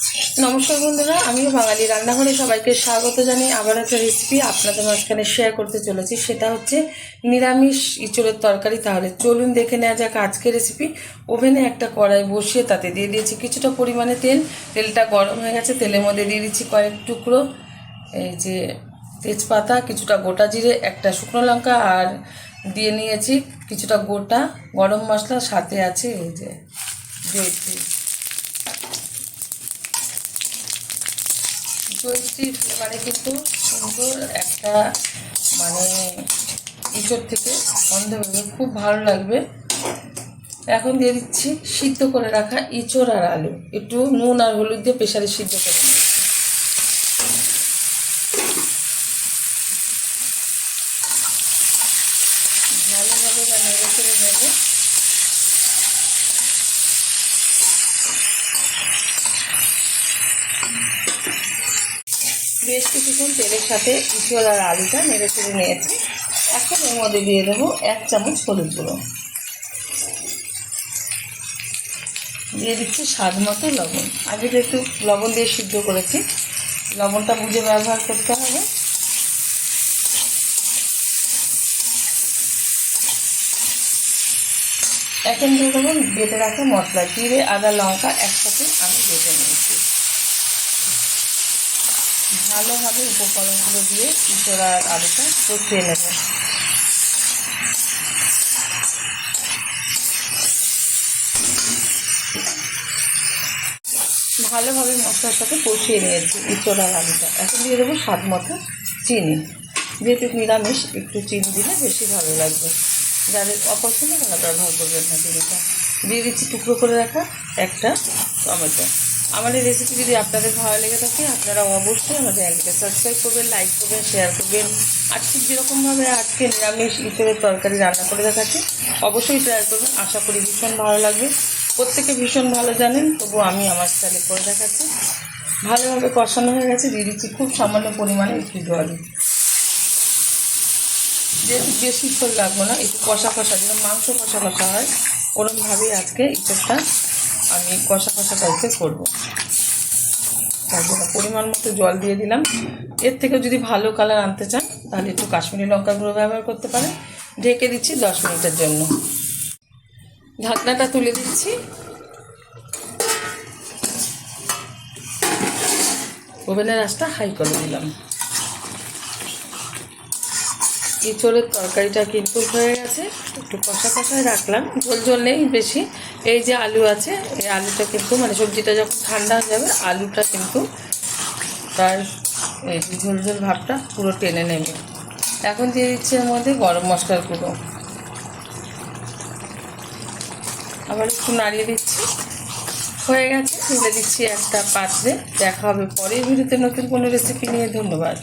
নমস্কার বন্ধুরা, আমিও বাঙালি রান্নাঘরে সবাইকে স্বাগত জানিয়ে আবার একটা রেসিপি আপনাদের মাঝখানে শেয়ার করতে চলেছি। সেটা হচ্ছে নিরামিষ ইঁচড়ের তরকারি। তাহলে চলুন দেখে নেওয়া যাক আজকের রেসিপি। ওভেনে একটা কড়াই বসিয়ে তাতে দিয়ে দিয়েছি কিছুটা পরিমাণে তেল। তেলটা গরম হয়ে গেছে, তেলের মধ্যে দিয়ে দিচ্ছি কয়েক টুকরো এই যে তেজপাতা, কিছুটা গোটা জিরে, একটা শুকনো লঙ্কা, আর দিয়ে নিয়েছি কিছুটা গোটা গরম মশলা, সাথে আছে এই যে জয়িত্রী। জয়িত্রীর ফ্লেভারে কিন্তু সুন্দর একটা মানে ইঁচড় থেকে গন্ধ বেরোবে, খুব ভালো লাগবে। এখন দিয়ে দিচ্ছি সিদ্ধ করে রাখা ইঁচড় আর আলু, একটু নুন আর হলুদ দিয়ে প্রেসারে সিদ্ধ করে নিচ্ছি। ভালোভাবে নেড়ে চেড়ে নেবো। বেশ কিছুক্ষণ তেলের সাথে ইঁচড় আর আলুটা নেড়ে চেড়ে নিয়েছি। এখন এর মধ্যে দিয়ে দেবো 1 চামচ হলুদ গুঁড়ো, দিয়ে দিচ্ছি স্বাদ মতো লবণ। আগে যেহেতু লবণ দিয়ে সিদ্ধ করেছি, লবণটা বুঝে ব্যবহার করতে হবে। এখন দিয়ে দেবো বেটে রাখা মশলা, জিরে আদা লঙ্কা একসাথে আমি বেটে নিয়েছি। ভালোভাবে উপকরণগুলো দিয়ে ইঁচড় আর আলুটা কষিয়ে নেব। ভালোভাবে মশলার সাথে কষিয়ে নিয়েছি ইঁচড় আর আলুটা। এখন দিয়ে দেবো স্বাদ মতো চিনি। যেহেতু নিরামিষ, একটু চিনি দিলে বেশি ভালো লাগবে। যাদের অপছন্দ তারা ব্যবহার করবেন না চিনিটা। দিয়ে দিচ্ছি টুকরো করে রাখা একটা টমেটো। আমার এই রেসিপি যদি আপনাদের ভালো লেগে থাকে, আপনারা অবশ্যই আমার চ্যানেলটিকে সাবস্ক্রাইব করবেন, লাইক করবেন, শেয়ার করবেন। আর ঠিক যেরকমভাবে আজকে নিরামিষ ইঁচড়ের তরকারি রান্না করে দেখাচ্ছি, অবশ্যই ট্রাই করবেন। আশা করি ভীষণ ভালো লাগবে। প্রত্যেকে ভীষণ ভালো জানেন, তবু আমি আমার স্টাইলে করে দেখাচ্ছি। ভালোভাবে কষানো হয়ে গেছে, দিয়ে দিচ্ছি খুব সামান্য পরিমাণে একটু জল। যেহেতু বেশি ঝোল লাগবে না, একটু কষা কষা, যেরকম মাংস কষা কষা হয় ওরকমভাবেই আজকে ইঁচড়টা আমি কষা কষা টাইপের করবো। তার জন্য পরিমাণ মতো জল দিয়ে দিলাম। এর থেকে যদি ভালো কালার আনতে চান তাহলে একটু কাশ্মীরি লঙ্কা গুঁড়ো ব্যবহার করতে পারেন। ঢেকে দিচ্ছি 10 মিনিটের জন্য। ঢাকনাটা তুলে দিচ্ছি। ওভেনের আঁচটা হাই করে দিলাম। ইঁচড়ের তরকারিটা কিন্তু হয়ে গেছে, একটু কষা কষায় রাখলাম, ঝোল ঝোল নেই বেশি। এই যে আলু আছে, এই আলুটা কিন্তু মানে সবজিটা যখন ঠান্ডা হয়ে যাবে আলুটা কিন্তু তার এই ঝোল ঝোল ভাবটা পুরো টেনে নেবে। এখন দিয়ে দিচ্ছি এর মধ্যে গরম মশলার গুঁড়ো, আবার একটু নাড়িয়ে দিচ্ছি। হয়ে গেছে, তুলে দিচ্ছি একটা পাত্রে। দেখা হবে পরের ভিডিওতে নতুন কোনো রেসিপি নিয়ে। ধন্যবাদ।